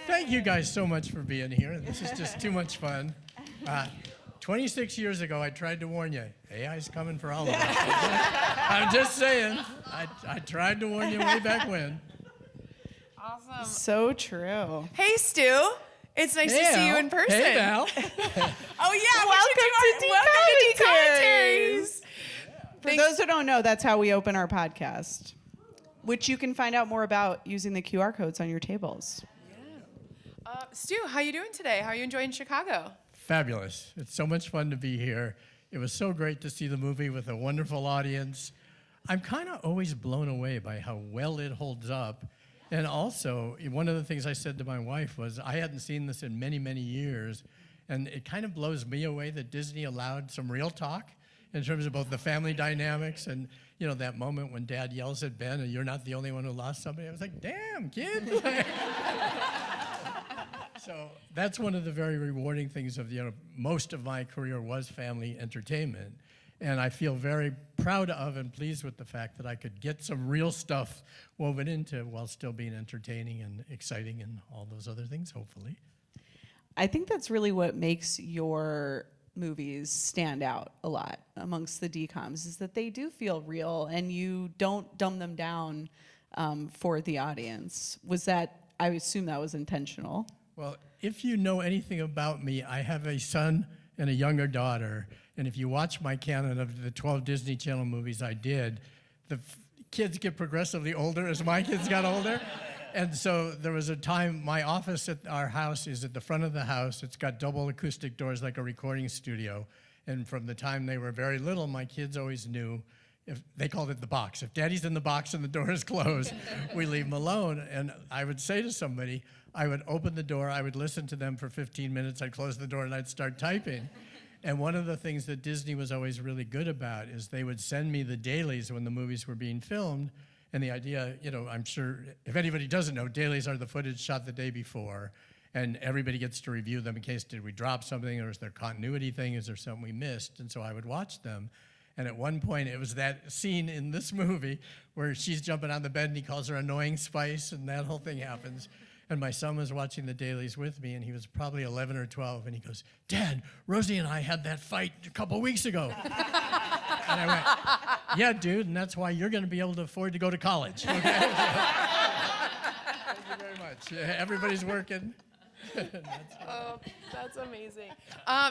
Thank you guys so much for being here. This is just too much fun. 26 years ago, I tried to warn you. AI's coming for all of us. I'm just saying. I tried to warn you way back when. Awesome. So true. Hey, Stu. It's nice to see you in person. Hey, Val. Oh, yeah. Welcome to Commentaries. For those who don't know, that's how we open our podcast, which you can find out more about using the QR codes on your tables. Yeah. Stu, how you doing today? How are you enjoying Chicago? Fabulous. It's so much fun to be here. It was so great to see the movie with a wonderful audience. I'm kind of always blown away by how well it holds up. And also, one of the things I said to my wife was I hadn't seen this in many, many years. And it kind of blows me away that Disney allowed some real talk in terms of both the family dynamics and, you know, that moment when Dad yells at Ben and you're not the only one who lost somebody. I was like, damn, kid. So that's one of the very rewarding things of, you know, most of my career was family entertainment. And I feel very proud of and pleased with the fact that I could get some real stuff woven into while still being entertaining and exciting and all those other things, hopefully. I think that's really what makes your movies stand out a lot amongst the DCOMs, is that they do feel real and you don't dumb them down for the audience. I assume that was intentional. Well, if you know anything about me, I have a son and a younger daughter. And if you watch my canon of the 12 Disney Channel movies I did, the kids get progressively older as my kids got older. And so there was a time, my office at our house is at the front of the house. It's got double acoustic doors like a recording studio. And from the time they were very little, my kids always knew, if they called it the box. If Daddy's in the box and the door is closed, we leave him alone. And I would say to somebody, I would open the door, I would listen to them for 15 minutes, I'd close the door and I'd start typing. And one of the things that Disney was always really good about is they would send me the dailies when the movies were being filmed. And the idea, you know, I'm sure, if anybody doesn't know, dailies are the footage shot the day before. And everybody gets to review them in case, did we drop something, or is there a continuity thing, is there something we missed? And so I would watch them. And at one point, it was that scene in this movie where she's jumping on the bed and he calls her annoying Spice, and that whole thing happens. And my son was watching the dailies with me, and he was probably 11 or 12, and he goes, Dad, Rosie and I had that fight a couple weeks ago. And I went, yeah, dude, and that's why you're going to be able to afford to go to college. Okay? Thank you very much. Everybody's working. That's amazing.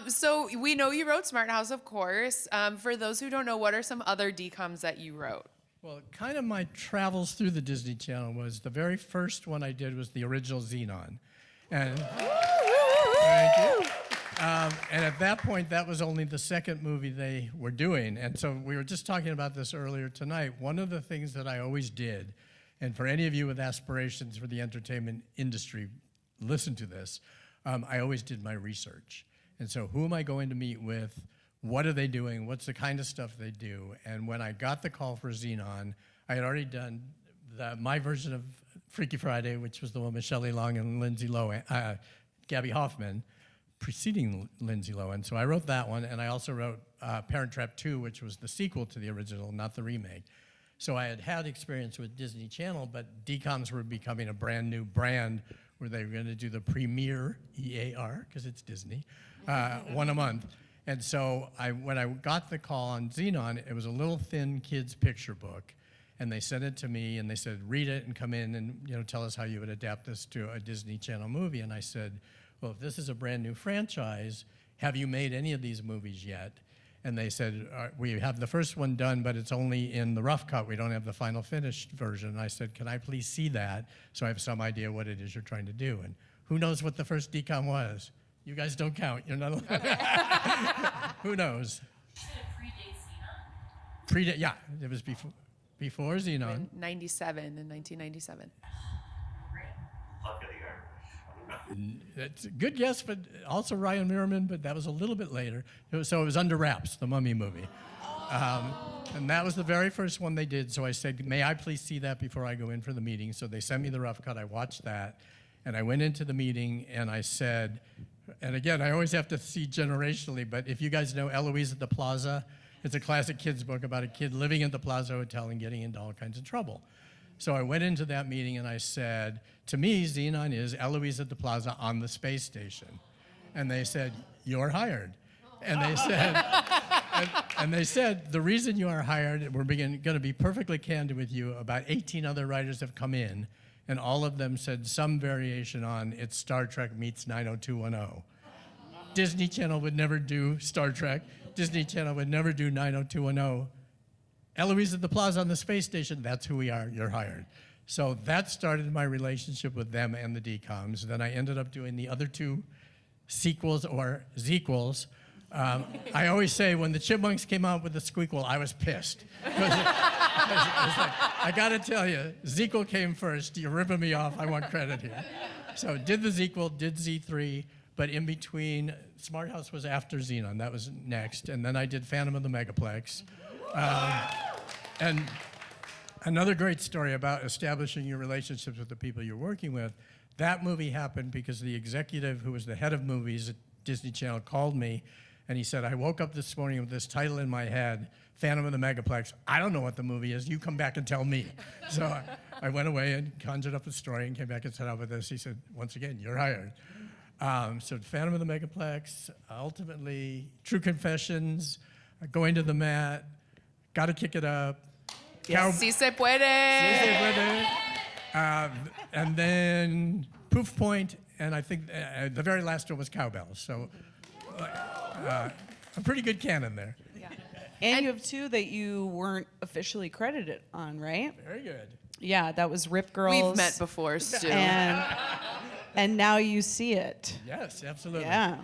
So we know you wrote Smart House, of course. For those who don't know, what are some other DCOMs that you wrote? Well, kind of my travels through the Disney Channel was the very first one I did was the original Zenon. And thank you. And at that point, that was only the second movie they were doing. And so we were just talking about this earlier tonight. One of the things that I always did, and for any of you with aspirations for the entertainment industry, listen to this, I always did my research. And so who am I going to meet with? What are they doing? What's the kind of stuff they do? And when I got the call for Zenon, I had already done my version of Freaky Friday, which was the one with Shelley Long and Lindsay Lohan, Gaby Hoffman, preceding Lindsay Lohan. So I wrote that one, and I also wrote Parent Trap 2, which was the sequel to the original, not the remake. So I had experience with Disney Channel, but DCOMs were becoming a brand new brand where they were going to do the premiere, EAR, because it's Disney, one a month. And so when I got the call on Zenon, it was a little thin kid's picture book. And they sent it to me, and they said, read it and come in and, you know, tell us how you would adapt this to a Disney Channel movie. And I said, well, if this is a brand new franchise, have you made any of these movies yet? And they said, we have the first one done, but it's only in the rough cut. We don't have the final finished version. And I said, can I please see that so I have some idea what it is you're trying to do? And who knows what the first DCOM was? You guys don't count. You're not allowed. Who knows? Did it predate Zenon? Yeah, it was before Zenon. In 1997. Great. Luck of the Irish. It's a good guess, but also Ryan Merriman, but that was a little bit later. So it was Under Wraps, the Mummy movie. And that was the very first one they did. So I said, may I please see that before I go in for the meeting? So they sent me the rough cut. I watched that. And I went into the meeting and I said, and again, I always have to see generationally, but if you guys know Eloise at the Plaza, it's a classic kids book about a kid living at the Plaza Hotel and getting into all kinds of trouble. So I went into that meeting and I said, to me, Zenon is Eloise at the Plaza on the space station. And they said, you're hired. And they said, and they said, the reason you are hired, we're going to be perfectly candid with you, about 18 other writers have come in, and all of them said some variation on it's Star Trek meets 90210. Disney Channel would never do Star Trek. Disney Channel would never do 90210. Eloise at the Plaza on the space station, that's who we are, you're hired. So that started my relationship with them and the DCOMs. Then I ended up doing the other two sequels or Zequels. I always say when the Chipmunks came out with the Squeakquel, I was pissed. It was like, I gotta tell you, Zequel came first. You're ripping me off. I want credit here. So did the Zequel, did Z3, but in between, Smart House was after Zenon. That was next. And then I did Phantom of the Megaplex. And another great story about establishing your relationships with the people you're working with, that movie happened because the executive who was the head of movies at Disney Channel called me, and he said, I woke up this morning with this title in my head, Phantom of the Megaplex. I don't know what the movie is. You come back and tell me. So I went away and conjured up a story and came back and said, how about this? He said, once again, you're hired. So Phantom of the Megaplex, ultimately, True Confessions, Going to the Mat, Gotta Kick It Up. Si se puede. And then Poof Point, and I think the very last one was Cowbells. So a pretty good canon there. Yeah. And you have two that you weren't officially credited on, right? Very good. Yeah, that was Rip Girls. We've met before, Stu. And now you see it. Yes, absolutely. Yeah.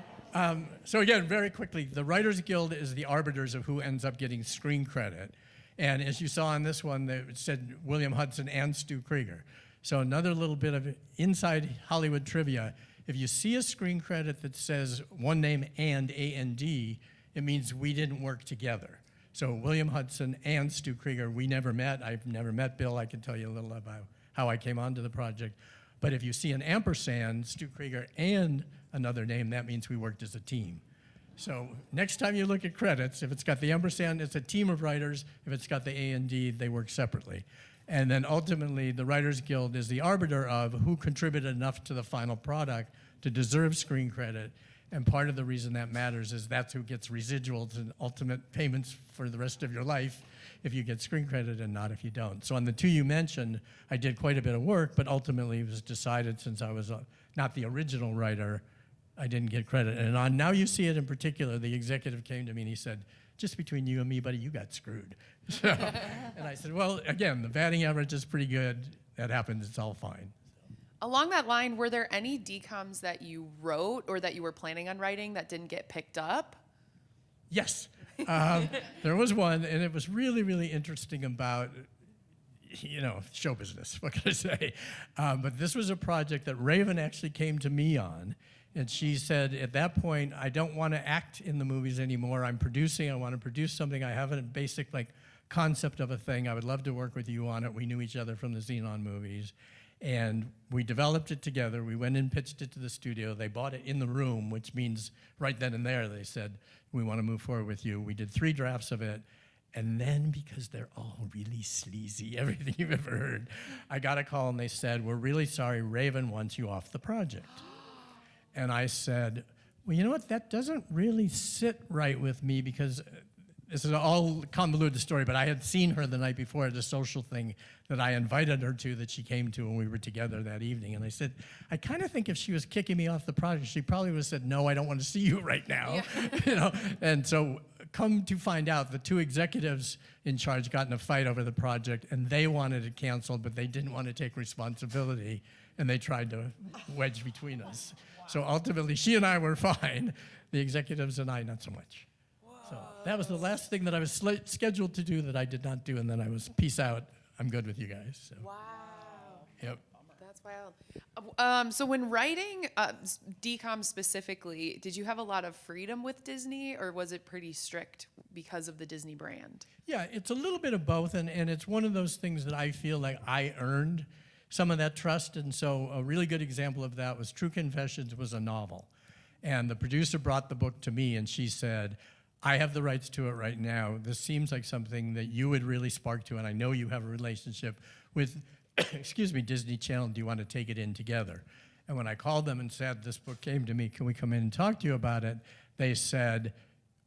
So again, very quickly, the Writers Guild is the arbiters of who ends up getting screen credit. And as you saw in this one, it said William Hudson and Stu Krieger. So another little bit of inside Hollywood trivia. If you see a screen credit that says one name and A&D, it means we didn't work together. So William Hudson and Stu Krieger, we never met. I've never met Bill. I can tell you a little about how I came onto the project. But if you see an ampersand, Stu Krieger and another name, that means we worked as a team. So next time you look at credits, if it's got the ampersand, it's a team of writers. If it's got the A&D, they work separately. And then ultimately, the Writers Guild is the arbiter of who contributed enough to the final product to deserve screen credit. And part of the reason that matters is that's who gets residuals and ultimate payments for the rest of your life if you get screen credit and not if you don't. So on the two you mentioned, I did quite a bit of work, but ultimately it was decided since I was not the original writer, I didn't get credit. And on Now You See It in particular, the executive came to me and he said, just between you and me, buddy, you got screwed. So, and I said, well, again, the batting average is pretty good. That happens, it's all fine. Along that line, were there any DCOMs that you wrote or that you were planning on writing that didn't get picked up? Yes. There was one, and it was really, really interesting about, show business, what can I say? But this was a project that Raven actually came to me on, and she said, at that point, I don't want to act in the movies anymore. I'm producing, I want to produce something. I have a basic, concept of a thing. I would love to work with you on it. We knew each other from the Zenon movies. And we developed it together. We went and pitched it to the studio. They bought it in the room, which means right then and there they said, we want to move forward with you. We did 3 drafts of it. And then, because they're all really sleazy, everything you've ever heard, I got a call and they said, we're really sorry, Raven wants you off the project. And I said, well, you know what? That doesn't really sit right with me because this is all convoluted story, but I had seen her the night before at a social thing that I invited her to that she came to when we were together that evening. And I said, I kind of think if she was kicking me off the project, she probably would have said, no, I don't want to see you right now. Yeah. And so come to find out, the 2 executives in charge got in a fight over the project, and they wanted it canceled, but they didn't want to take responsibility, and they tried to wedge between us. Wow. So ultimately, she and I were fine. The executives and I, not so much. So that was the last thing that I was scheduled to do that I did not do, and then I was, peace out, I'm good with you guys. So. Wow. Yep. That's wild. So when writing DCOM specifically, did you have a lot of freedom with Disney, or was it pretty strict because of the Disney brand? Yeah, it's a little bit of both, and it's one of those things that I feel like I earned some of that trust, and so a really good example of that was True Confessions was a novel. And the producer brought the book to me, and she said, I have the rights to it right now. This seems like something that you would really spark to, and I know you have a relationship with excuse me, Disney Channel, do you want to take it in together? And when I called them and said, this book came to me, can we come in and talk to you about it? They said,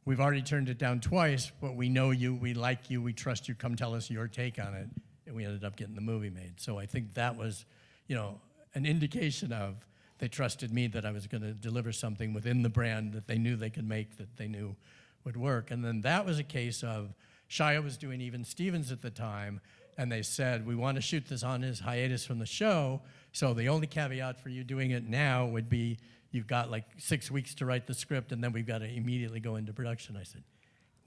we've already turned it down twice, but we know you, we like you, we trust you, come tell us your take on it. And we ended up getting the movie made. So I think that was, an indication of they trusted me that I was going to deliver something within the brand that they knew they could make, that they knew would work. And then that was a case of, Shia was doing Even Stevens at the time, and they said, we want to shoot this on his hiatus from the show, so the only caveat for you doing it now would be you've got like 6 weeks to write the script, and then we've got to immediately go into production. I said,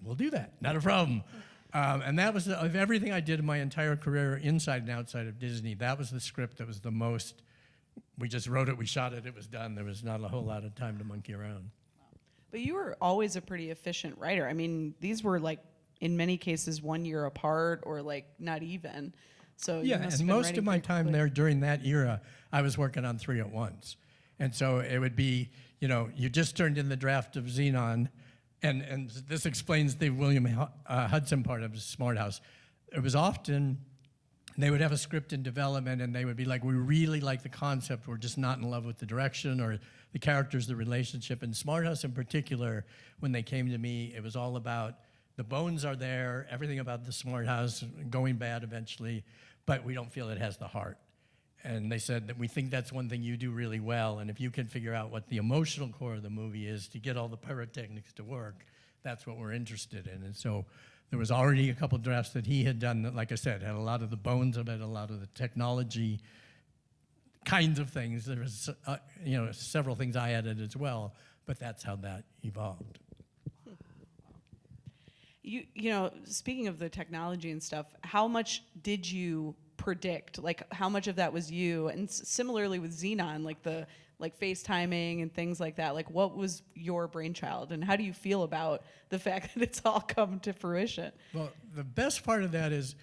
we'll do that, not a problem. And that was, of everything I did in my entire career, inside and outside of Disney, that was the script that was the most, we just wrote it, we shot it, it was done. There was not a whole lot of time to monkey around. But you were always a pretty efficient writer. I mean, these were like, in many cases, 1 year apart or like not even. So yeah, and most of my time there during that era, I was working on 3 at once. And so it would be, you just turned in the draft of Zenon, and this explains the William Hudson part of Smart House. It was often, they would have a script in development, and they would be like, we really like the concept, we're just not in love with the direction or the characters, the relationship. And Smart House in particular, when they came to me, it was all about, the bones are there, everything about the Smart House going bad eventually, but we don't feel it has the heart. And they said that we think that's one thing you do really well, and if you can figure out what the emotional core of the movie is to get all the pyrotechnics to work, that's what we're interested in. And so there was already a couple drafts that he had done that, like I said, had a lot of the bones of it, a lot of the technology kinds of things. There was, several things I added as well, but that's how that evolved. Speaking of the technology and stuff, how much did you predict? Like, how much of that was you? And similarly with Zenon, like FaceTiming and things like that. Like, what was your brainchild, and how do you feel about the fact that it's all come to fruition? Well, the best part of that is,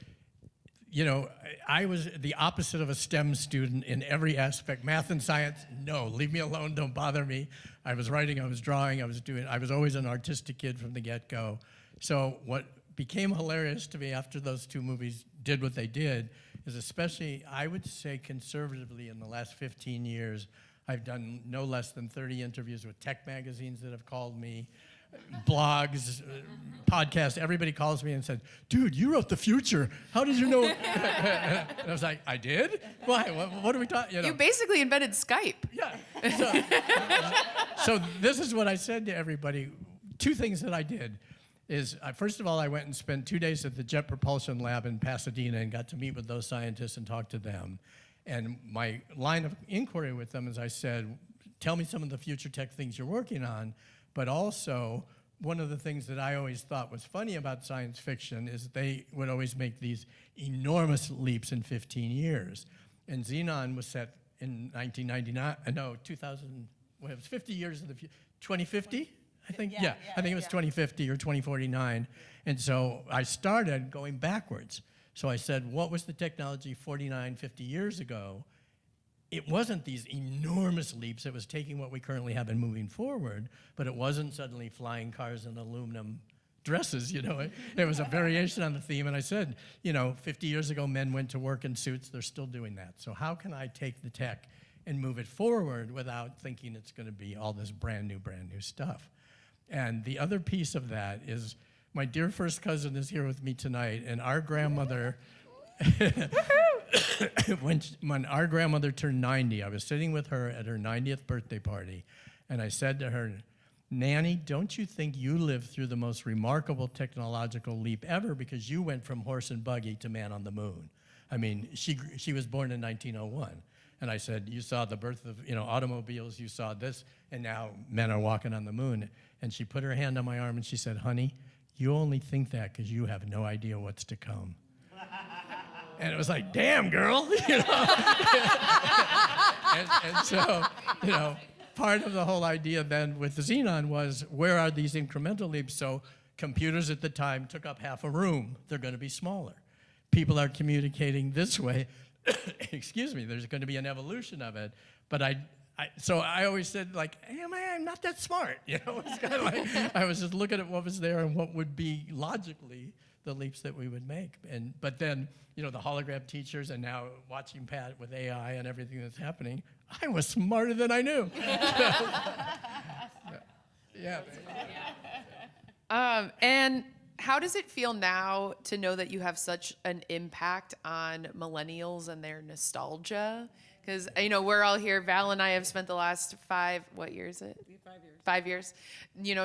I was the opposite of a STEM student in every aspect. Math and science, no, leave me alone, don't bother me. I was writing, I was drawing, I was always an artistic kid from the get-go. So what became hilarious to me after those 2 movies did what they did is, especially, I would say conservatively, in the last 15 years, I've done no less than 30 interviews with tech magazines that have called me, blogs, podcasts. Everybody calls me and said, dude, you wrote the future. How did you know? And I was like, I did? Why? What are we talking? You basically invented Skype. Yeah. So this is what I said to everybody. 2 things that I did is, first of all, I went and spent 2 days at the Jet Propulsion Lab in Pasadena and got to meet with those scientists and talk to them. And my line of inquiry with them is, I said, tell me some of the future tech things you're working on, but also one of the things that I always thought was funny about science fiction is they would always make these enormous leaps in 15 years. And Zenon was set in 2000, well, it was 50 years in the future, 2050? I think, I think it was 2050 or 2049. And so I started going backwards. So I said, what was the technology 49, 50 years ago? It wasn't these enormous leaps. It was taking what we currently have and moving forward, but it wasn't suddenly flying cars and aluminum dresses, It was a variation on the theme. And I said, 50 years ago, men went to work in suits. They're still doing that. So how can I take the tech and move it forward without thinking it's going to be all this brand new stuff? And the other piece of that is, my dear first cousin is here with me tonight, and our grandmother, when our grandmother turned 90, I was sitting with her at her 90th birthday party, and I said to her, Nanny, don't you think you lived through the most remarkable technological leap ever, because you went from horse and buggy to man on the moon? I mean, she was born in 1901. And I said, you saw the birth of automobiles, you saw this, and now men are walking on the moon. And she put her hand on my arm and she said, honey, you only think that because you have no idea what's to come. And it was like, damn, girl. And so, part of the whole idea then with the Zenon was, where are these incremental leaps? So computers at the time took up half a room. They're going to be smaller. People are communicating this way. Excuse me, there's going to be an evolution of it. But so I always said, like, hey, I'm not that smart. It's kind of like I was just looking at what was there and what would be logically the leaps that we would make. But then, the hologram teachers, and now watching Pat with AI and everything that's happening, I was smarter than I knew. Yeah. And how does it feel now to know that you have such an impact on millennials and their nostalgia? Because, we're all here. Val and I have spent the last 5 years? 5 years,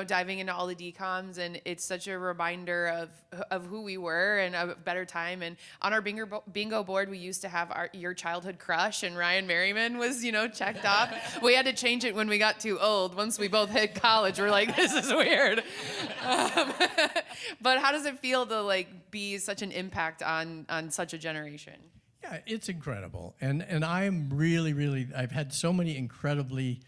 diving into all the DCOMs, and it's such a reminder of who we were and a better time. And on our bingo board, we used to have your childhood crush, and Ryan Merriman was, checked off. We had to change it when we got too old. Once we both hit college, we're like, this is weird. But how does it feel to be such an impact on such a generation? Yeah, it's incredible. And I'm really, really, I've had so many incredibly,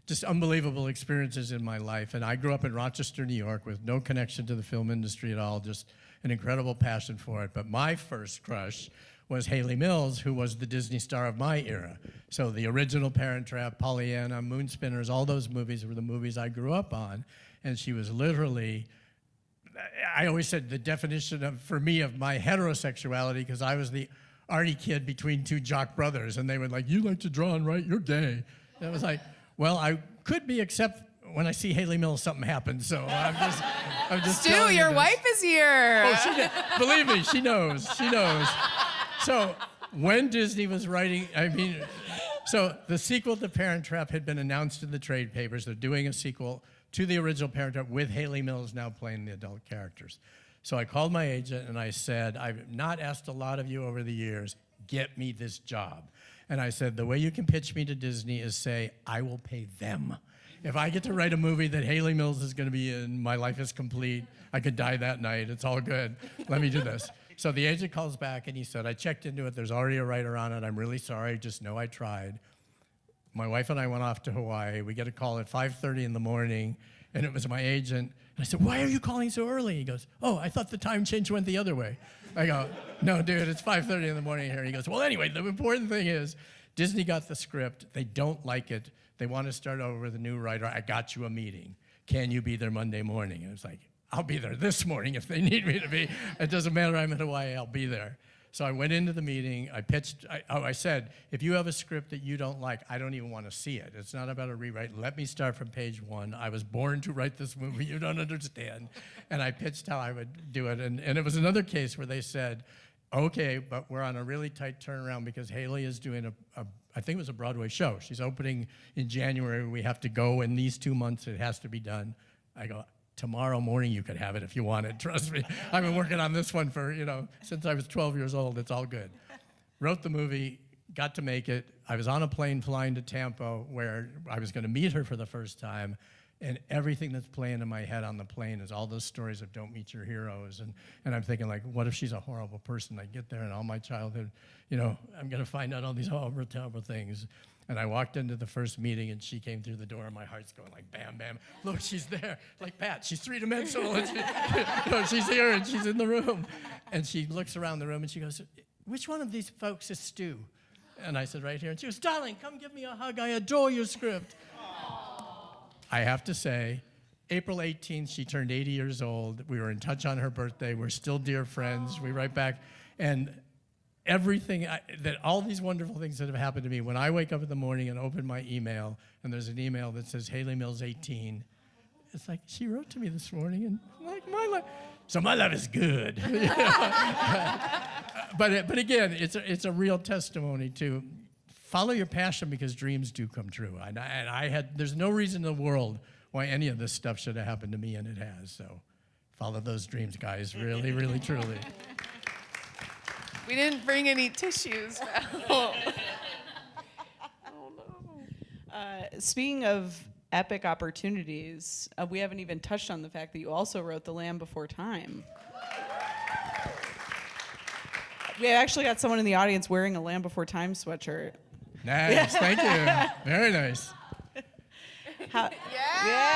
just unbelievable experiences in my life. And I grew up in Rochester, New York with no connection to the film industry at all, just an incredible passion for it. But my first crush was Haley Mills, who was the Disney star of my era. So the original Parent Trap, Pollyanna, Moonspinners, all those movies were the movies I grew up on. And she was literally, I always said the definition for me of my heterosexuality, because I was the arty kid between 2 jock brothers, and they were like, you like to draw and write, you're gay. And I was like, well, I could be, except when I see Haley Mills, something happens. So I'm just Stu, your wife is here. Oh, she did. Believe me, she knows. So when Disney was writing, so the sequel to Parent Trap had been announced in the trade papers. They're doing a sequel to the original Parent Trap with Haley Mills now playing the adult characters. So I called my agent and I said, I've not asked a lot of you over the years, get me this job. And I said, the way you can pitch me to Disney is say, I will pay them. If I get to write a movie that Haley Mills is going to be in, my life is complete. I could die that night. It's all good. Let me do this. So the agent calls back and he said, I checked into it. There's already a writer on it. I'm really sorry. Just know I tried. My wife and I went off to Hawaii. We get a call at 5:30 in the morning, and it was my agent. And I said, why are you calling so early? He goes, oh, I thought the time change went the other way. I go, no, dude, it's 5:30 in the morning here. He goes, well, anyway, the important thing is Disney got the script. They don't like it. They want to start over with a new writer. I got you a meeting. Can you be there Monday morning? And it's like, I'll be there this morning if they need me to be. It doesn't matter. I'm in Hawaii. I'll be there. So I went into the meeting. I pitched. I said, if you have a script that you don't like, I don't even want to see it. It's not about a rewrite. Let me start from page 1. I was born to write this movie. You don't understand. And I pitched how I would do it. And it was another case where they said, okay, but we're on a really tight turnaround because Haley is doing I think it was a Broadway show. She's opening in January. We have to go in these 2 months. It has to be done. I go, tomorrow morning you could have it if you want it. Trust me. I've been working on this one for, since I was 12 years old. It's all good. Wrote the movie, got to make it. I was on a plane flying to Tampa where I was going to meet her for the first time. And everything that's playing in my head on the plane is all those stories of don't meet your heroes. And I'm thinking, like, what if she's a horrible person? I get there and all my childhood, I'm going to find out all these horrible, terrible things. And I walked into the first meeting and she came through the door and my heart's going like, bam, bam. Look, she's there. Like, Pat, she's three-dimensional. And she's here and she's in the room. And she looks around the room and she goes, which one of these folks is Stu? And I said, right here. And she goes, darling, come give me a hug. I adore your script. I have to say, April 18th, she turned 80 years old. We were in touch on her birthday. We're still dear friends. We write back. And everything, all these wonderful things that have happened to me, when I wake up in the morning and open my email, and there's an email that says, Haley Mills 18, it's like, she wrote to me this morning, and like, my life. So my life is good. But again, it's a real testimony to follow your passion because dreams do come true. And there's no reason in the world why any of this stuff should have happened to me, and it has. So follow those dreams, guys, really, really, truly. We didn't bring any tissues. Oh, no. Speaking of epic opportunities, we haven't even touched on the fact that you also wrote The Land Before Time. We actually got someone in the audience wearing a Land Before Time sweatshirt. Nice, thank you. Very nice. Yeah!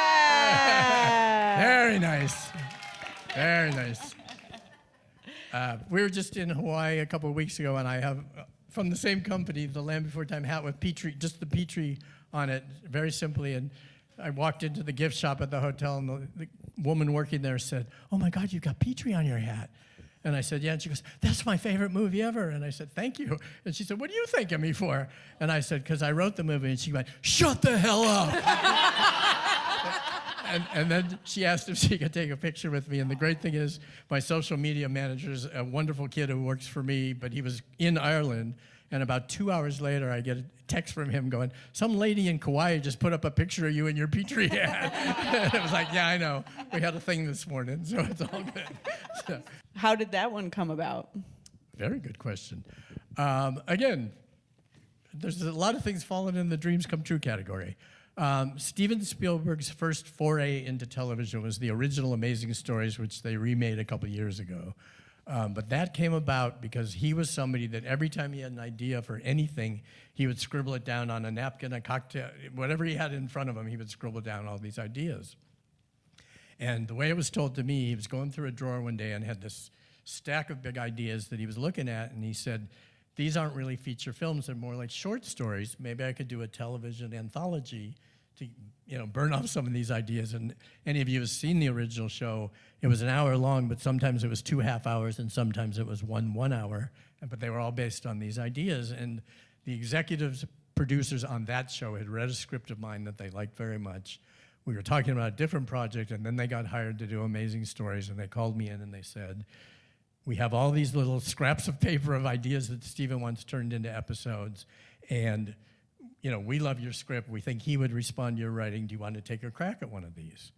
Very nice. Very nice. We were just in Hawaii a couple of weeks ago, and I have, from the same company, the Land Before Time hat with Petrie, just the Petrie on it, very simply. And I walked into the gift shop at the hotel, and the woman working there said, oh my God, you've got Petrie on your hat. And I said, yeah. And she goes, that's my favorite movie ever. And I said, thank you. And she said, what do you think of me for? And I said, because I wrote the movie. And she went, shut the hell up. And then she asked if she could take a picture with me. And the great thing is, my social media manager is a wonderful kid who works for me, but he was in Ireland. And about 2 hours later, I get a text from him going, some lady in Kauai just put up a picture of you in your Petri hat. And it was like, yeah, I know. We had a thing this morning, so it's all good. So, How did that one come about? very good question. Again, there's a lot of things falling in the dreams come true category. Steven Spielberg's first foray into television was the original Amazing Stories, which they remade a couple years ago. But that came about because he was somebody that every time he had an idea for anything, he would scribble it down on a napkin, a cocktail, whatever he had in front of him, he would scribble down all these ideas. And the way it was told to me, he was going through a drawer one day and had this stack of big ideas that he was looking at, and he said, these aren't really feature films, they're more like short stories. Maybe I could do a television anthology to, burn off some of these ideas. And any of you have seen the original show, it was an hour long, but sometimes it was 2 half hours, and sometimes it was 1 hour. But they were all based on these ideas. And the executives, producers on that show had read a script of mine that they liked very much. We were talking about a different project, and then they got hired to do Amazing Stories, and they called me in and they said, we have all these little scraps of paper of ideas that Steven once turned into episodes, and we love your script. We think he would respond to your writing. Do you want to take a crack at one of these?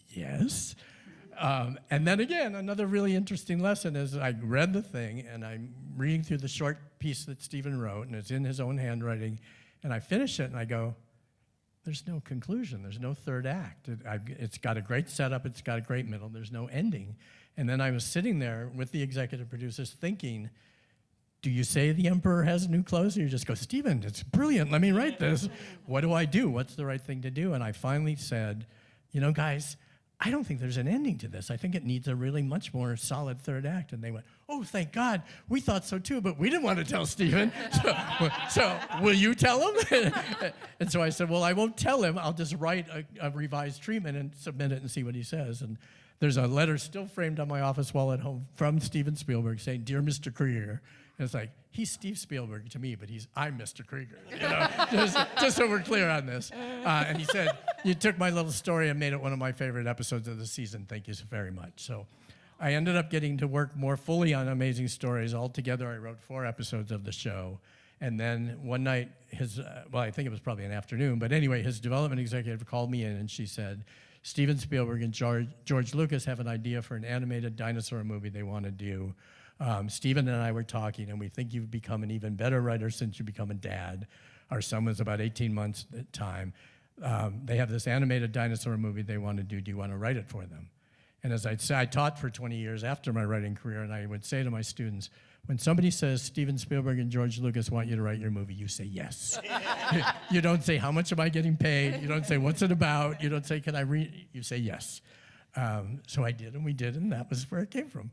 Yes. And then again, another really interesting lesson is I read the thing, and I'm reading through the short piece that Steven wrote, and it's in his own handwriting, and I finish it, and I go, there's no conclusion. There's no third act. It's got a great setup. It's got a great middle. There's no ending. And then I was sitting there with the executive producers thinking, do you say the emperor has new clothes, or you just go, Steven, it's brilliant, let me write this. What do I do? What's the right thing to do? And I finally said, guys, I don't think there's an ending to this. I think it needs a really much more solid third act. And they went, oh, thank God. We thought so too, but we didn't want to tell Steven. So will you tell him? And so I said, well, I won't tell him. I'll just write a revised treatment and submit it and see what he says. And there's a letter still framed on my office wall at home from Steven Spielberg saying, Dear Mr. Krieger. And it's like, he's Steve Spielberg to me, but I'm Mr. Krieger. Just so we're clear on this. And he said, you took my little story and made it one of my favorite episodes of the season. Thank you so very much. So I ended up getting to work more fully on Amazing Stories. Altogether, I wrote 4 episodes of the show. And then one night, I think it was probably an afternoon, but anyway, his development executive called me in and she said, Steven Spielberg and George Lucas have an idea for an animated dinosaur movie they want to do. Steven and I were talking, and we think you've become an even better writer since you've become a dad. Our son was about 18 months at the time. They have this animated dinosaur movie they want to do. Do you want to write it for them? And as I'd say, I taught for 20 years after my writing career, and I would say to my students, when somebody says Steven Spielberg and George Lucas want you to write your movie, you say yes. You don't say, how much am I getting paid? You don't say, what's it about? You don't say, can I read? You say yes. So I did, and we did, and that was where it came from.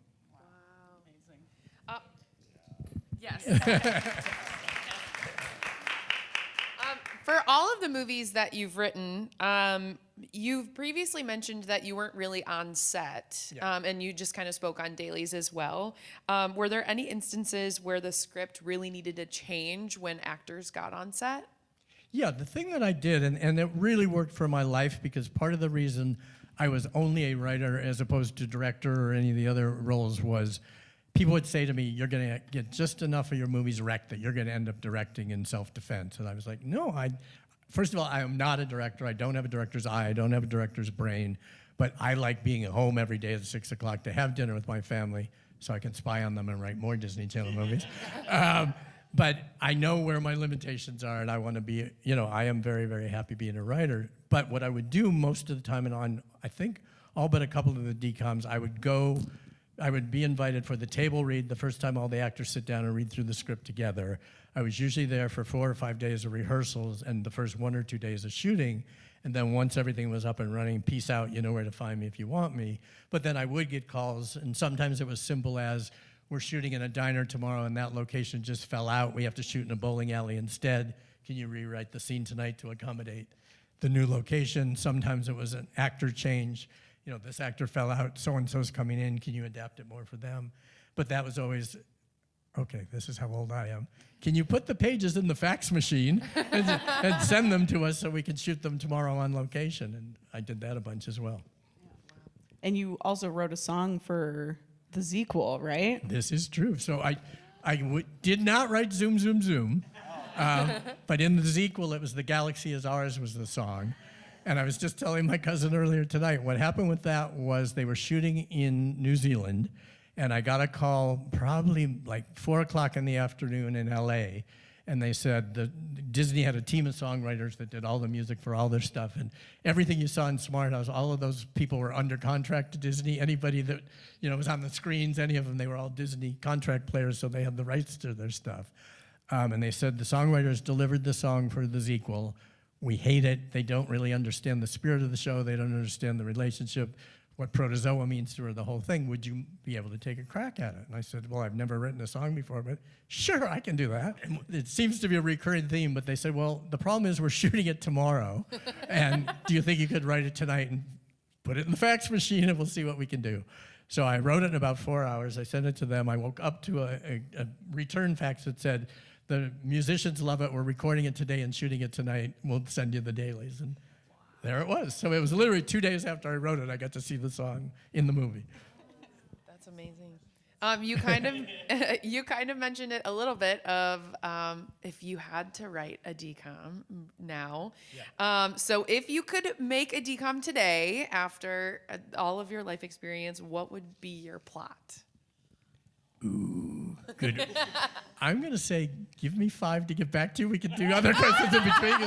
Yes. For all of the movies that you've written, you've previously mentioned that you weren't really on set, and you just kind of spoke on dailies as well. Were there any instances where the script really needed to change when actors got on set? Yeah, the thing that I did, and it really worked for my life, because part of the reason I was only a writer as opposed to director or any of the other roles was people would say to me, you're going to get just enough of your movies wrecked that you're going to end up directing in self-defense. And I was like, no, first of all, I am not a director. I don't have a director's eye. I don't have a director's brain. But I like being at home every day at 6 o'clock to have dinner with my family so I can spy on them and write more Disney Channel movies. But I know where my limitations are, and I want to be, I am very, very happy being a writer. But what I would do most of the time, and on, I think, all but a couple of the DCOMs, I would be invited for the table read the first time all the actors sit down and read through the script together. I was usually there for 4 or 5 days of rehearsals and the first 1 or 2 days of shooting. And then once everything was up and running, peace out, you know where to find me if you want me. But then I would get calls, and sometimes it was simple as, we're shooting in a diner tomorrow and that location just fell out. We have to shoot in a bowling alley instead. Can you rewrite the scene tonight to accommodate the new location? Sometimes it was an actor change. This actor fell out, so-and-so's coming in, can you adapt it more for them? but that was always, okay, this is how old I am. Can you put the pages in the fax machine and send them to us so we can shoot them tomorrow on location? And I did that a bunch as well. And you also wrote a song for the Zequel, right? This is true. So did not write Zoom, Zoom, Zoom. But in the Zequel, it was The Galaxy Is Ours was the song. And I was just telling my cousin earlier tonight, what happened with that was they were shooting in New Zealand, and I got a call probably like 4 o'clock in the afternoon in LA, and they said Disney had a team of songwriters that did all the music for all their stuff, and everything you saw in Smart House, all of those people were under contract to Disney. Anybody that was on the screens, any of them, they were all Disney contract players, so they had the rights to their stuff. And they said the songwriters delivered the song for the Zequel. We hate it. They don't really understand the spirit of the show. They don't understand the relationship, what protozoa means to her, the whole thing. Would you be able to take a crack at it? And I said, well, I've never written a song before, but sure, I can do that. And it seems to be a recurring theme, but they said, well, the problem is we're shooting it tomorrow, and do you think you could write it tonight and put it in the fax machine, and we'll see what we can do? So I wrote it in about 4 hours. I sent it to them. I woke up to a return fax that said, the musicians love it. We're recording it today and shooting it tonight. We'll send you the dailies. And there it was. So it was literally 2 days after I wrote it, I got to see the song in the movie. That's amazing. You kind of mentioned it a little bit of if you had to write a DCOM now. Yeah. So if you could make a DCOM today after all of your life experience, what would be your plot? Ooh, good. I'm going to say, give me 5 to get back to you. We can do other questions in between.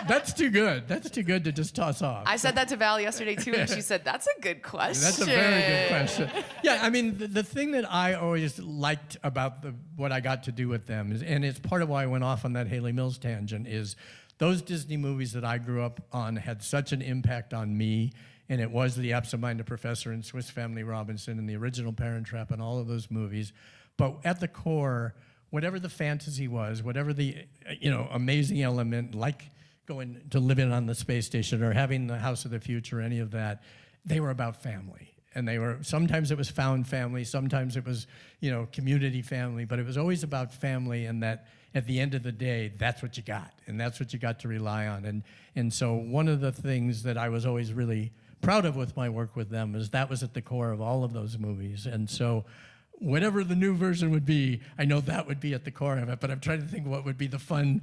That's too good. That's too good to just toss off. I said that to Val yesterday, too, and she said, that's a good question. That's a very good question. Yeah, I mean, the thing that I always liked about what I got to do with them, and it's part of why I went off on that Haley Mills tangent, is those Disney movies that I grew up on had such an impact on me. And it was The Absent-Minded Professor and Swiss Family Robinson and the original Parent Trap and all of those movies. But at the core, whatever the fantasy was, whatever the amazing element, like going to live in on the space station or having the House of the Future, any of that, they were about family. And sometimes it was found family, sometimes it was, community family, but it was always about family, and that at the end of the day, that's what you got, and that's what you got to rely on. And so one of the things that I was always really proud of with my work with them is that was at the core of all of those movies. And so whatever the new version would be, I know that would be at the core of it, but I'm trying to think what would be the fun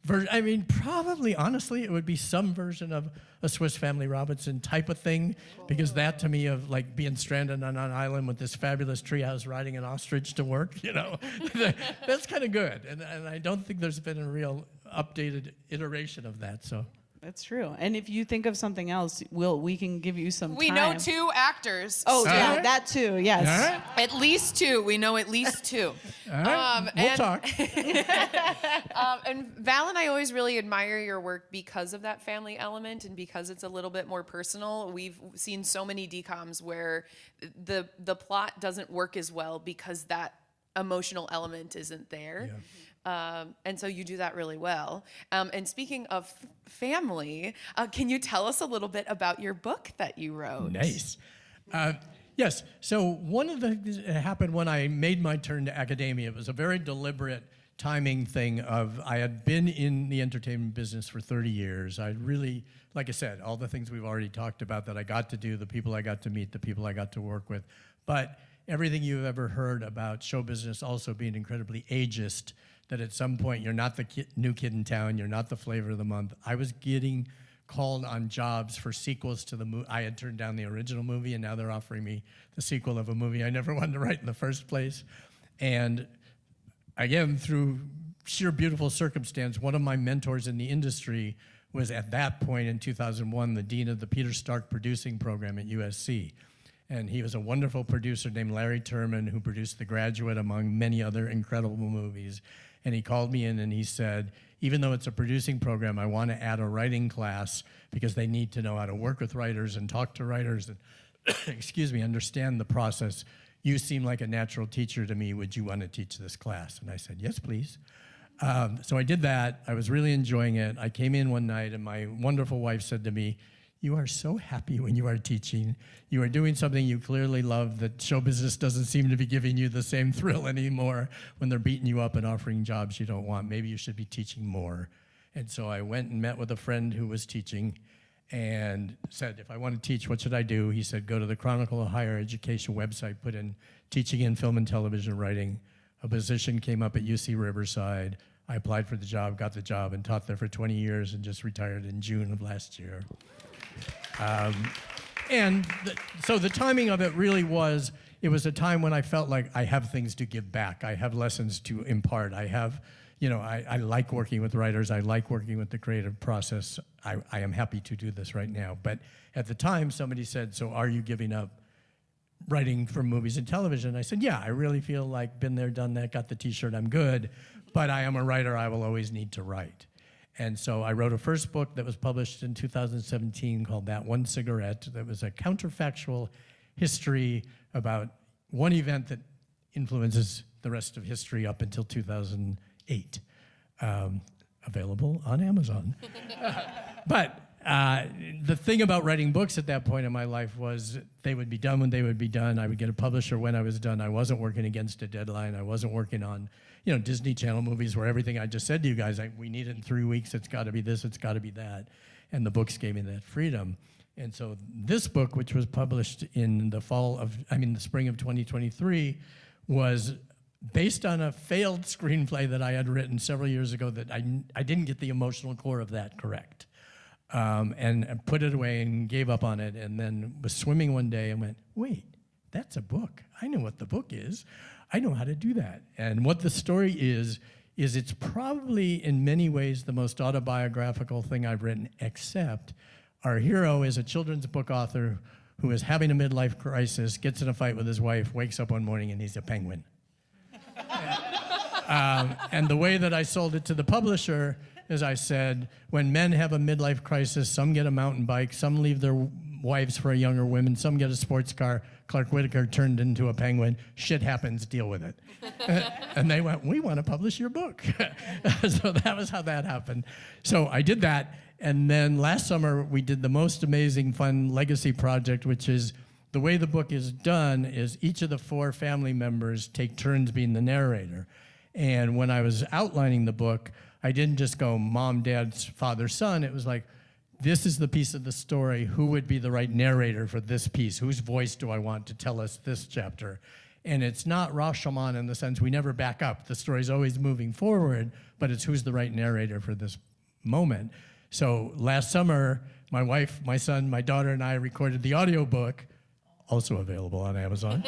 version. I mean, probably, honestly, it would be some version of a Swiss Family Robinson type of thing, because that to me of like being stranded on an island with this fabulous treehouse riding an ostrich to work, that's kind of good. And I don't think there's been a real updated iteration of that, so. That's true. And if you think of something else, we can give you some time. We know 2 actors. Oh, yeah, that too, yes. All right. At least 2. We know at least 2. All right. We'll talk. And Val and I always really admire your work because of that family element and because it's a little bit more personal. We've seen so many DCOMs where the plot doesn't work as well because that emotional element isn't there. Yeah. And so you do that really well. And speaking of family, can you tell us a little bit about your book that you wrote? Nice. Yes. So one of the things that happened when I made my turn to academia, it was a very deliberate timing thing of I had been in the entertainment business for 30 years. I really, like I said, all the things we've already talked about that I got to do, the people I got to meet, the people I got to work with. But everything you've ever heard about show business also being incredibly ageist, that at some point you're not the new kid in town, you're not the flavor of the month. I was getting called on jobs for sequels to the movie. I had turned down the original movie, and now they're offering me the sequel of a movie I never wanted to write in the first place. And again, through sheer beautiful circumstance, one of my mentors in the industry was at that point in 2001, the dean of the Peter Stark producing program at USC. And he was a wonderful producer named Larry Turman, who produced The Graduate, among many other incredible movies. And he called me in and he said, even though it's a producing program, I want to add a writing class because they need to know how to work with writers and talk to writers and, understand the process. You seem like a natural teacher to me. Would you want to teach this class? And I said, yes, please. So I did that. I was really enjoying it. I came in one night and my wonderful wife said to me, you are so happy when you are teaching. You are doing something you clearly love that show business doesn't seem to be giving you the same thrill anymore when they're beating you up and offering jobs you don't want. Maybe you should be teaching more. And so I went and met with a friend who was teaching and said, if I want to teach, what should I do? He said, go to the Chronicle of Higher Education website, put in teaching in film and television writing. A position came up at UC Riverside. I applied for the job, got the job, and taught there for 20 years and just retired in June of last year. So the timing of it really was, it was a time when I felt like I have things to give back. I have lessons to impart. I have, I like working with writers. I like working with the creative process. I am happy to do this right now. But at the time, somebody said, so are you giving up writing for movies and television? I said, yeah, I really feel like been there, done that, got the t-shirt, I'm good. But I am a writer, I will always need to write. And so I wrote a first book that was published in 2017 called That One Cigarette. That was a counterfactual history about one event that influences the rest of history up until 2008. Available on Amazon. But the thing about writing books at that point in my life was they would be done when they would be done. I would get a publisher when I was done. I wasn't working against a deadline. I wasn't working on Disney Channel movies where everything I just said to you guys, we need it in 3 weeks, it's got to be this, it's got to be that. And the books gave me that freedom. And so this book, which was published in the spring of 2023, was based on a failed screenplay that I had written several years ago that I didn't get the emotional core of that correct. And put it away and gave up on it, and then was swimming one day and went, wait, that's a book. I know what the book is. I know how to do that. And what the story is it's probably in many ways the most autobiographical thing I've written, except our hero is a children's book author who is having a midlife crisis, gets in a fight with his wife, wakes up one morning, and he's a penguin. And the way that I sold it to the publisher is I said, when men have a midlife crisis, some get a mountain bike, some leave their wives for a younger woman, some get a sports car. Clark Whitaker turned into a penguin. Shit happens, deal with it. And they went, we want to publish your book. So that was how that happened. So I did that. And then last summer, we did the most amazing, fun legacy project, which is the way the book is done is each of the 4 family members take turns being the narrator. And when I was outlining the book, I didn't just go mom, dad, father, son. It was like, this is the piece of the story. Who would be the right narrator for this piece? Whose voice do I want to tell us this chapter? And it's not Rashomon in the sense we never back up. The story's always moving forward, but it's who's the right narrator for this moment. So last summer, my wife, my son, my daughter, and I recorded the audiobook, also available on Amazon,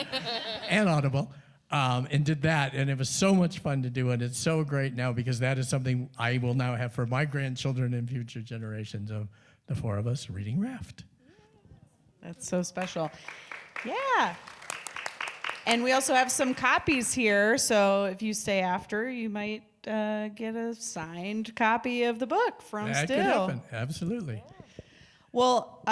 and Audible. And did that, and it was so much fun to do, and it's so great now because that is something I will now have for my grandchildren and future generations of the 4 of us reading Raft. That's so special. Yeah. And we also have some copies here, so if you stay after, you might get a signed copy of the book from That Stu. could happen, absolutely. Well,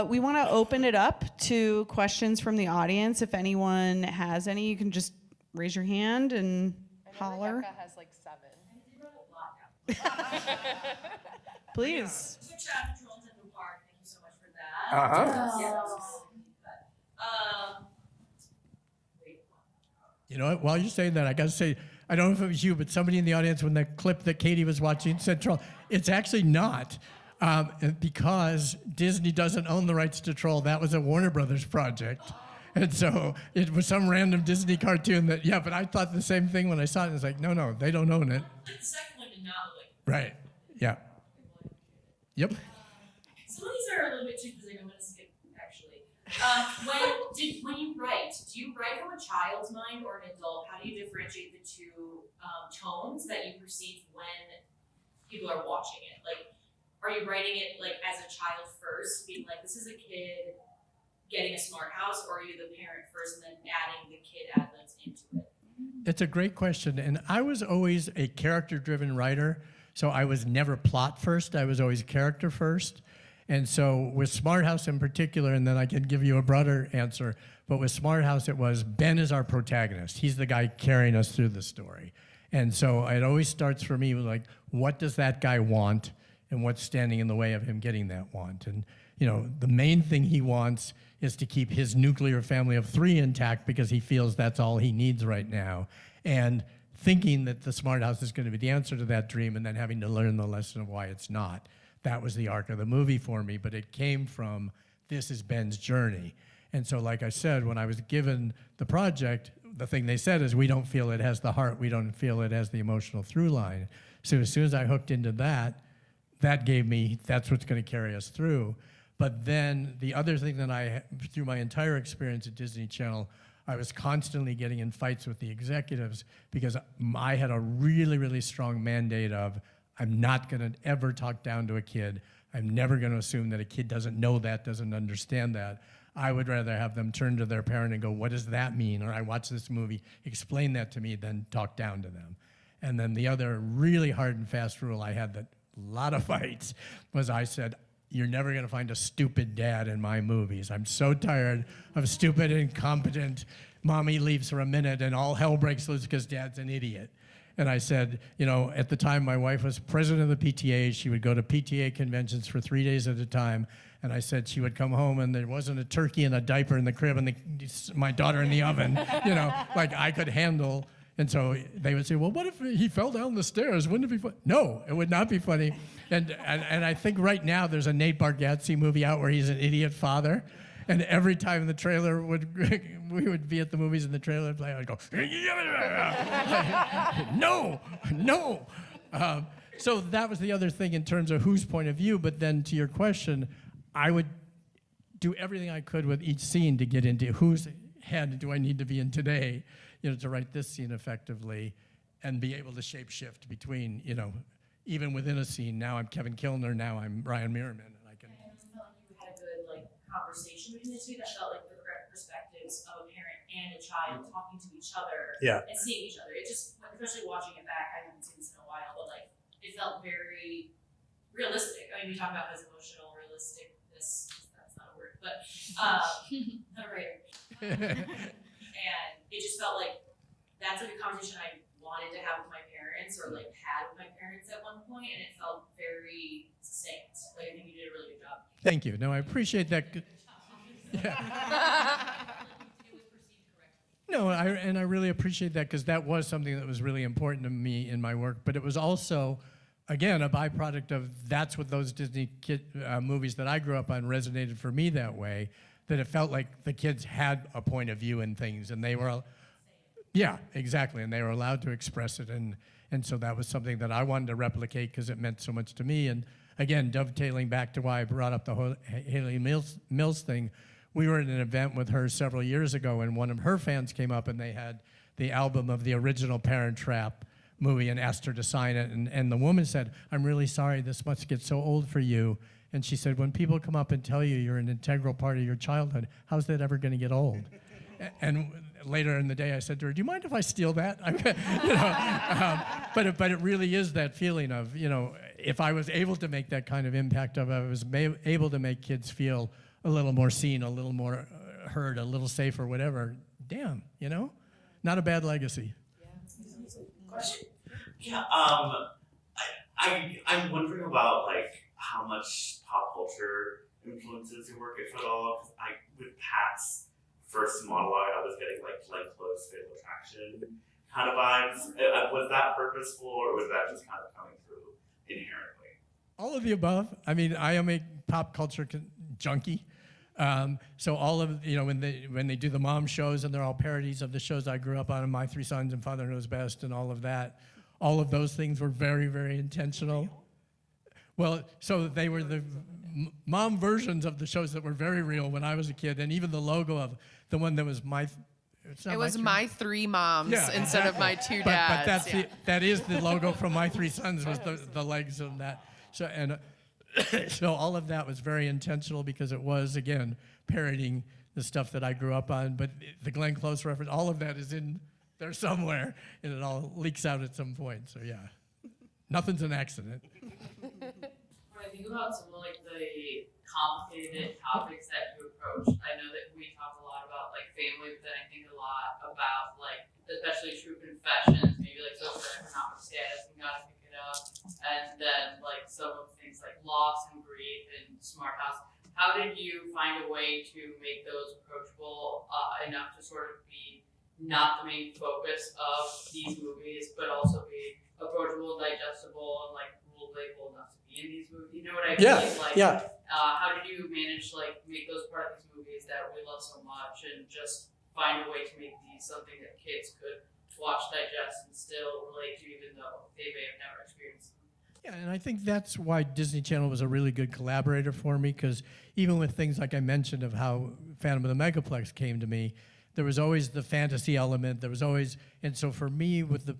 we want to open it up to questions from the audience. If anyone has any, you can just raise your hand and holler. Rebecca has like 7. Please. Switch out Control to LeVar. Thank you so much for that. Yeah, that was You know what, while you're saying that, I got to say, I don't know if it was you, but somebody in the audience when that clip that Katie was watching said Troll. It's actually not. Because Disney doesn't own the rights to Troll. That was a Warner Brothers project. And so it was some random Disney cartoon that, but I thought the same thing when I saw it. It's like, no, they don't own it. the second one did not look Right, yeah. Yep. Some of these are a little bit too specific. I'm going to skip, actually. When you write, do you write from a child's mind or an adult? How do you differentiate the two tones that you perceive when people are watching it? Like, are you writing it like as a child first, being like, this is a kid getting a smart house, or are you the parent first and then adding the kid ad-libs into it? It's a great question. And I was always a character-driven writer, so I was never plot first. I was always character first. And so with Smart House in particular, and then I can give you a broader answer, but with Smart House it was Ben is our protagonist. He's the guy carrying us through the story. And so it always starts for me with like, what does that guy want? And what's standing in the way of him getting that want? And the main thing he wants is to keep his nuclear family of 3 intact because he feels that's all he needs right now. And thinking that the smart house is going to be the answer to that dream and then having to learn the lesson of why it's not. That was the arc of the movie for me, but it came from, this is Ben's journey. And so, like I said, when I was given the project, the thing they said is, we don't feel it has the heart, we don't feel it has the emotional through line. So as soon as I hooked into that, that gave me, that's what's going to carry us through. But then the other thing that through my entire experience at Disney Channel, I was constantly getting in fights with the executives because I had a really, really strong mandate of, I'm not going to ever talk down to a kid. I'm never going to assume that a kid doesn't know that, doesn't understand that. I would rather have them turn to their parent and go, what does that mean? Or I watched this movie, explain that to me, than talk down to them. And then the other really hard and fast rule I had that a lot of fights was, I said, you're never going to find a stupid dad in my movies. I'm so tired of stupid, incompetent, mommy leaves for a minute and all hell breaks loose because dad's an idiot. And I said, at the time my wife was president of the PTA, she would go to PTA conventions for 3 days at a time. And I said she would come home and there wasn't a turkey and a diaper in the crib and my daughter in the oven, like I could handle. And so they would say, well, what if he fell down the stairs? Wouldn't it be funny? No, it would not be funny. And I think right now there's a Nate Bargatze movie out where he's an idiot father. And every time the trailer we would be at the movies and the trailer would play, I would go, no. So that was the other thing in terms of whose point of view. But then to your question, I would do everything I could with each scene to get into whose head do I need to be in today, to write this scene effectively and be able to shape shift between, even within a scene. Now I'm Kevin Kilner, now I'm Ryan Merriman. And I can. I felt like you had a good conversation between the two that felt like the correct perspectives of a parent and a child talking to each other and seeing each other. It just, especially watching it back, I haven't seen this in a while, but it felt very realistic. I mean, we talk about his emotional realisticness. That's not a word, but not a writer. And it just felt like that's a conversation I wanted to have with my parents or had with my parents at one point, and it felt very succinct. I think you did a really good job. Thank you. No, I appreciate that. No, I really appreciate that because that was something that was really important to me in my work, but it was also, again, a byproduct of that's what those Disney movies that I grew up on resonated for me that way, that it felt like the kids had a point of view in things and they were, yeah, exactly, and they were allowed to express it, and so that was something that I wanted to replicate because it meant so much to me. And again, dovetailing back to why I brought up the whole Haley Mills thing, we were at an event with her several years ago and one of her fans came up and they had the album of the original Parent Trap movie and asked her to sign it, and the woman said, I'm really sorry, this must get so old for you. And she said, when people come up and tell you you're an integral part of your childhood, how's that ever going to get old? And later in the day, I said to her, do you mind if I steal that? But it really is that feeling of, if I was able to make that kind of impact of, I was able to make kids feel a little more seen, a little more heard, a little safer, whatever, damn, not a bad legacy. Question? Yeah, I'm wondering about how much pop culture influences your work, if at all. 'Cause with Pat's first monologue, I was getting Glenn Close, Fatal Attraction kind of vibes. Was that purposeful, or was that just kind of coming through inherently? All of the above. I mean, I am a pop culture junkie. So all of, when they do the mom shows and they're all parodies of the shows I grew up on, My Three Sons and Father Knows Best and all of that, all of those things were very, very intentional. Well, so they were the mom versions of the shows that were very real when I was a kid, and even the logo of the one that was it was My Three Moms instead of My Two Dads. But that is the logo from My Three Sons was the legs of that. So all of that was very intentional because it was, again, parodying the stuff that I grew up on. But the Glenn Close reference, all of that is in there somewhere, and it all leaks out at some point. So yeah, nothing's an accident. When I think about some of the complicated topics that you approach, I know that we talk a lot about family, but then I think a lot about especially true confessions, maybe social economic status, and gotta pick it up, and then some of the things like loss and grief and Smart House. how did you find a way to make those approachable enough to sort of be not the main focus of these movies, but also be approachable, digestible, and like rule playful enough to be in these movies? You know what I mean? How did you manage to like make those part of these movies that we love so much, and just find a way to make these something that kids could watch, digest, and still relate to, even though they may have never experienced them? Yeah, and I think that's why Disney Channel was a really good collaborator for me, because even with things like I mentioned of how Phantom of the Megaplex came to me, there was always the fantasy element. There was always, and so for me, with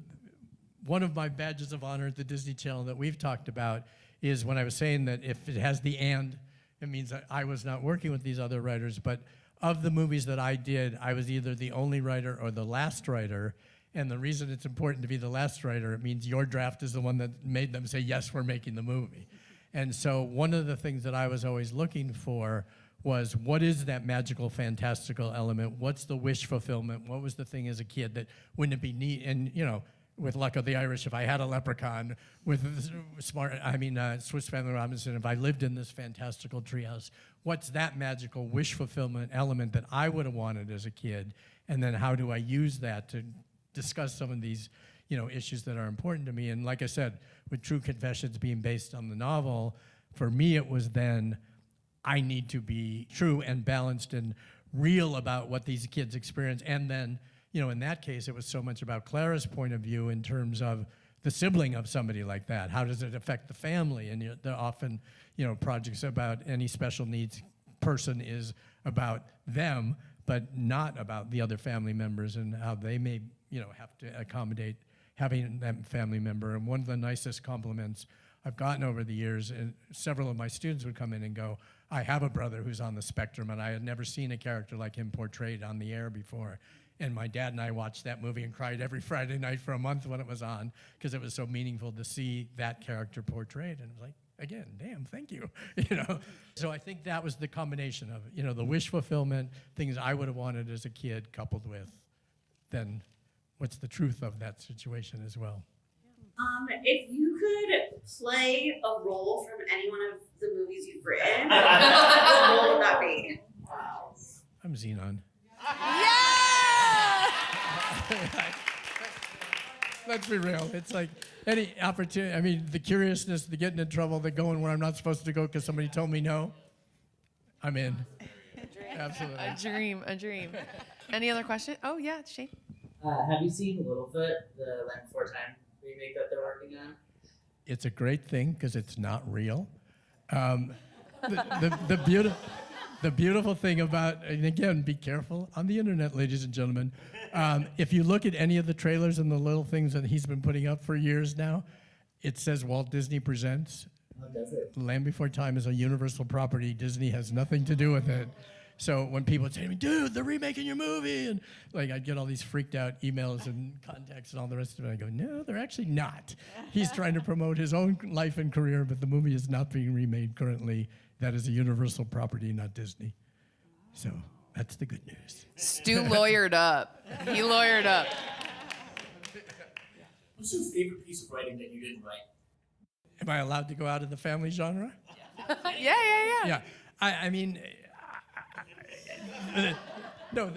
one of my badges of honor at the Disney Channel that we've talked about is when I was saying that if it has the and, it means that I was not working with these other writers, but of the movies that I did, I was either the only writer or the last writer. And the reason it's important to be the last writer, it means your draft is the one that made them say, yes, we're making the movie. And so one of the things that I was always looking for was, what is that magical, fantastical element? What's the wish fulfillment? What was the thing as a kid that wouldn't it be neat? And, you know, with Luck of the Irish, if I had a leprechaun, with Swiss Family Robinson, if I lived in this fantastical treehouse, what's that magical wish fulfillment element that I would have wanted as a kid? And then how do I use that to discuss some of these, you know, issues that are important to me? And like I said, with True Confessions being based on the novel, for me it was then, I need to be true and balanced and real about what these kids experience. And then, you know, in that case, it was so much about Clara's point of view in terms of the sibling of somebody like that. How does it affect the family? And they're often, you know, projects about any special needs person is about them, but not about the other family members and how they may, you know, have to accommodate having that family member. And one of the nicest compliments I've gotten over the years, and several of my students would come in and go, I have a brother who's on the spectrum, and I had never seen a character like him portrayed on the air before. And my dad and I watched that movie and cried every Friday night for a month when it was on, because it was so meaningful to see that character portrayed. And it was like, again, damn, thank you. You know. So I think that was the combination of, you know, the wish fulfillment, things I would have wanted as a kid, coupled with then what's the truth of that situation as well. If you could play a role from any one of the movies you've written, what role would that be? I'm Zenon. Yeah! Let's be real. It's like any opportunity. I mean, the curiousness, the getting in trouble, the going where I'm not supposed to go because somebody told me no. I'm in. Absolutely. A dream. Any other question? Oh, yeah, Shane. Have you seen Littlefoot, the Land Before Time remake that they're working on? It's a great thing because it's not real. The beautiful thing about, and again, be careful on the internet, ladies and gentlemen. If you look at any of the trailers and the little things that he's been putting up for years now, it says Walt Disney Presents. Oh, does it? Land Before Time is a Universal property. Disney has nothing to do with it. So when people would say to me, dude, they're remaking your movie, and like I'd get all these freaked out emails and contacts and all the rest of it. I go, no, they're actually not. He's trying to promote his own life and career, but the movie is not being remade currently. That is a Universal property, not Disney. So that's the good news. Stu lawyered up. He lawyered up. What's your favorite piece of writing that you didn't write? Am I allowed to go out of the family genre? Yeah. Yeah. I mean, no,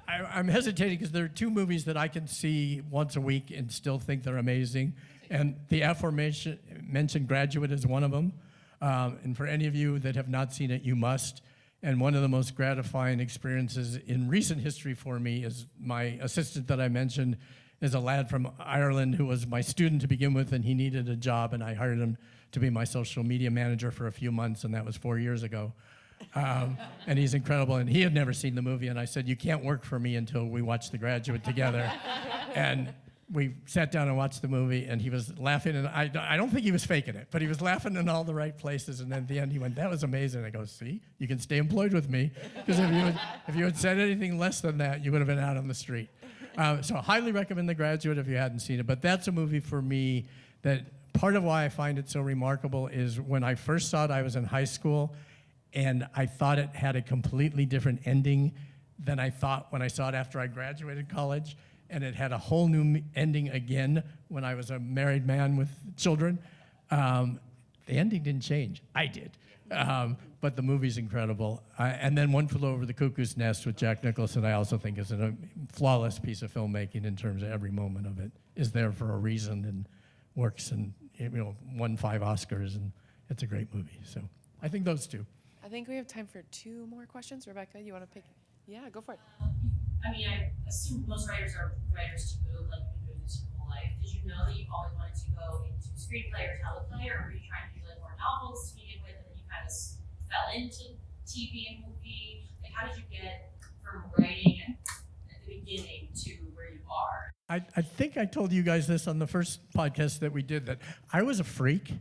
I'm hesitating because there are two movies that I can see once a week and still think they're amazing. And the aforementioned Graduate is one of them. And for any of you that have not seen it, you must. And one of the most gratifying experiences in recent history for me is my assistant that I mentioned is a lad from Ireland who was my student to begin with, and he needed a job, and I hired him to be my social media manager for a few months, and that was 4 years ago. And he's incredible, and he had never seen the movie, and I said, you can't work for me until we watch The Graduate together. And we sat down and watched the movie, and he was laughing, and I don't think he was faking it, but he was laughing in all the right places, and then at the end he went, that was amazing. I go, see, you can stay employed with me, because if you had said anything less than that, you would have been out on the street. So I highly recommend The Graduate if you hadn't seen it, but that's a movie for me that part of why I find it so remarkable is when I first saw it, I was in high school, and I thought it had a completely different ending than I thought when I saw it after I graduated college. And it had a whole new ending again when I was a married man with children. the ending didn't change. I did. But the movie's incredible. And then One Flew Over the Cuckoo's Nest with Jack Nicholson, I also think is a flawless piece of filmmaking in terms of every moment of it is there for a reason and works and won 5 Oscars, and it's a great movie. So I think those two. I think we have time for 2 more questions. Rebecca, you want to pick? Yeah, go for it. I mean, I assume most writers are writers to move, like you've been doing this your whole life. Did you know that you always wanted to go into screenplay or teleplay, or were you trying to do like more novels to begin with, and then you kind of fell into TV and movie? Like, how did you get from writing at the beginning to where you are? I think I told you guys this on the first podcast that we did, that I was a freak.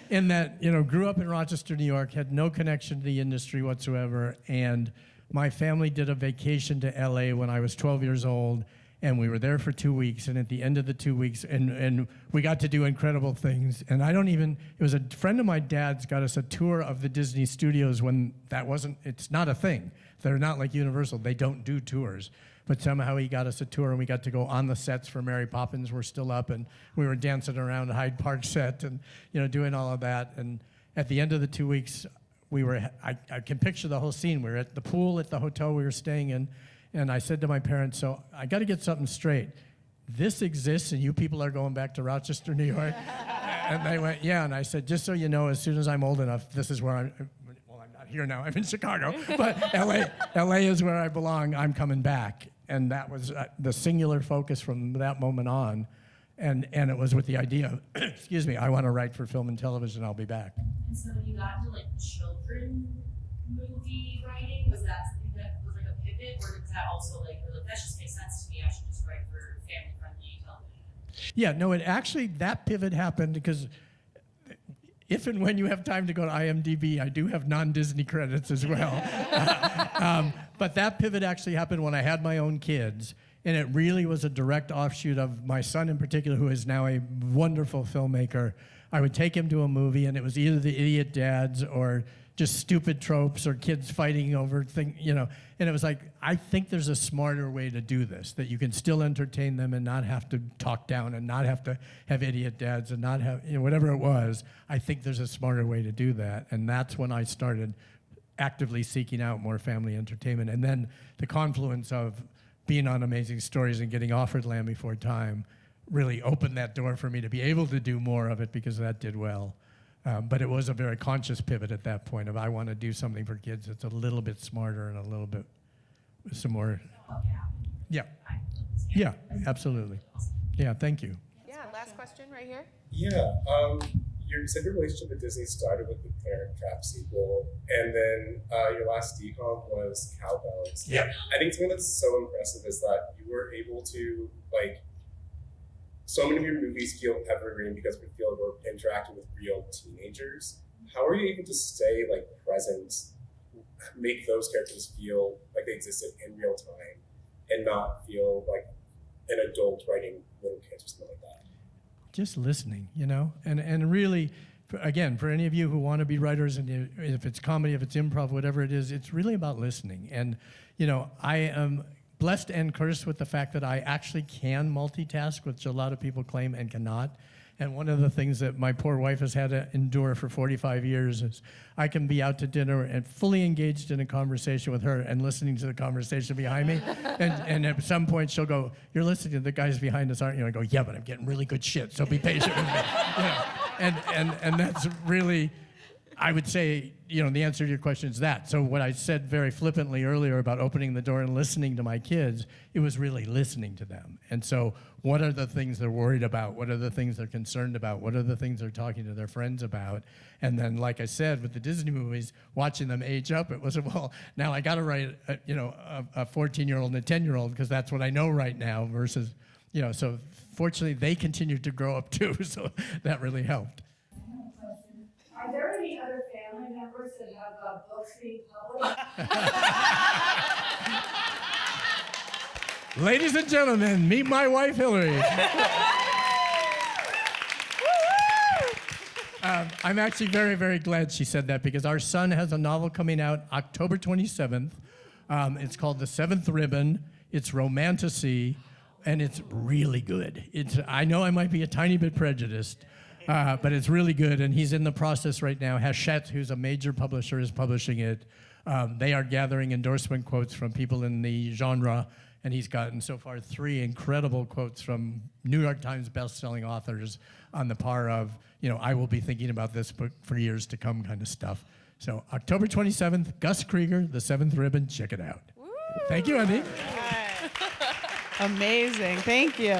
In that, grew up in Rochester, New York, had no connection to the industry whatsoever, and my family did a vacation to LA when I was 12 years old, and we were there for 2 weeks, and at the end of the 2 weeks, and we got to do incredible things, and it was a friend of my dad's got us a tour of the Disney studios when it's not a thing. They're not like Universal, they don't do tours. But somehow he got us a tour, and we got to go on the sets for Mary Poppins. We're still up, and we were dancing around Hyde Park set and doing all of that. And at the end of the 2 weeks, I can picture the whole scene. We were at the pool at the hotel we were staying in, and I said to my parents, so I got to get something straight. This exists, and you people are going back to Rochester, New York? And they went, yeah. And I said, just so you know, as soon as I'm old enough, this is where I'm not here now, I'm in Chicago, but LA is where I belong, I'm coming back. And that was the singular focus from that moment on. And it was with the idea of, excuse me, I want to write for film and television, I'll be back. And so when you got into like children movie writing, was that something that was like a pivot, or was that also like, that just makes sense to me, I should just write for family-friendly television? Yeah, no, that pivot happened because if and when you have time to go to IMDb, I do have non-Disney credits as well. But that pivot actually happened when I had my own kids, and it really was a direct offshoot of my son in particular, who is now a wonderful filmmaker. I would take him to a movie, and it was either the idiot dads or just stupid tropes or kids fighting over things, and it was like, I think there's a smarter way to do this, that you can still entertain them and not have to talk down and not have to have idiot dads and not have, whatever it was. I think there's a smarter way to do that, and that's when I started actively seeking out more family entertainment. And then the confluence of being on Amazing Stories and getting offered Land Before Time really opened that door for me to be able to do more of it, because that did well. But it was a very conscious pivot at that point of, I want to do something for kids that's a little bit smarter and a little bit some more. Yeah. Yeah, absolutely. Yeah, thank you. Yeah, last question right here. Yeah, you said your relationship with Disney started with the Parent Trap sequel, and then your last DCOM was Cowbells. Yeah. I think something that's so impressive is that you were able to, so many of your movies feel evergreen because we feel we're interacting with real teenagers. How are you able to stay present, make those characters feel like they existed in real time, and not feel like an adult writing little kids or something like that? Just listening, and really, for any of you who want to be writers, and if it's comedy, if it's improv, whatever it is, it's really about listening. And, I am blessed and cursed with the fact that I actually can multitask, which a lot of people claim and cannot. And one of the things that my poor wife has had to endure for 45 years is I can be out to dinner and fully engaged in a conversation with her and listening to the conversation behind me. And at some point she'll go, "You're listening to the guys behind us, aren't you?" I go, "Yeah, but I'm getting really good shit, so be patient with me." And that's really, I would say, the answer to your question is that. So what I said very flippantly earlier about opening the door and listening to my kids, it was really listening to them. And so what are the things they're worried about? What are the things they're concerned about? What are the things they're talking to their friends about? And then, like I said, with the Disney movies, watching them age up, it was, well, now I got to write, a 14-year-old and a 10-year-old because that's what I know right now versus, so fortunately they continued to grow up too, so that really helped. Are there any other family members that have books being published? Ladies and gentlemen, meet my wife, Hillary. I'm actually very, very glad she said that because our son has a novel coming out October 27th. It's called The Seventh Ribbon. It's romantasy, and it's really good. I know I might be a tiny bit prejudiced, But it's really good, and he's in the process right now. Hachette, who's a major publisher, is publishing it. They are gathering endorsement quotes from people in the genre, and he's gotten so far 3 incredible quotes from New York Times best-selling authors on the par of, I will be thinking about this book for years to come kind of stuff. So October 27th, Gus Krieger, The Seventh Ribbon, check it out. Woo! Thank you, Andy. Amazing. Thank you.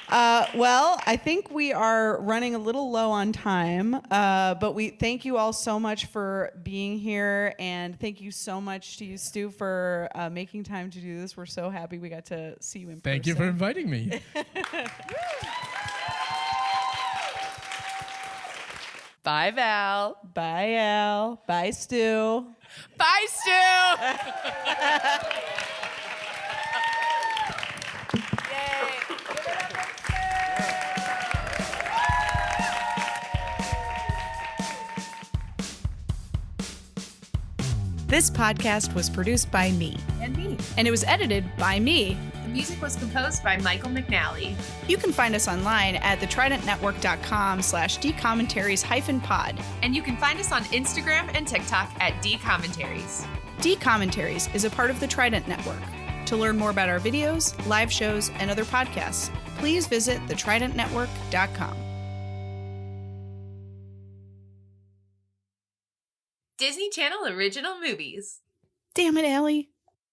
Well, I think we are running a little low on time, but we thank you all so much for being here, and thank you so much to you, Stu, for making time to do this. We're so happy we got to see you in person. Thank you for inviting me. Bye, Val. Bye, Al. Bye, Stu. Bye, Stu. This podcast was produced by me. And me. And it was edited by me. The music was composed by Michael McNally. You can find us online at thetridentnetwork.com/dcommentaries-pod. And you can find us on Instagram and TikTok at dcommentaries. D-Commentaries is a part of the Trident Network. To learn more about our videos, live shows, and other podcasts, please visit thetridentnetwork.com. Disney Channel original movies. Damn it, Allie.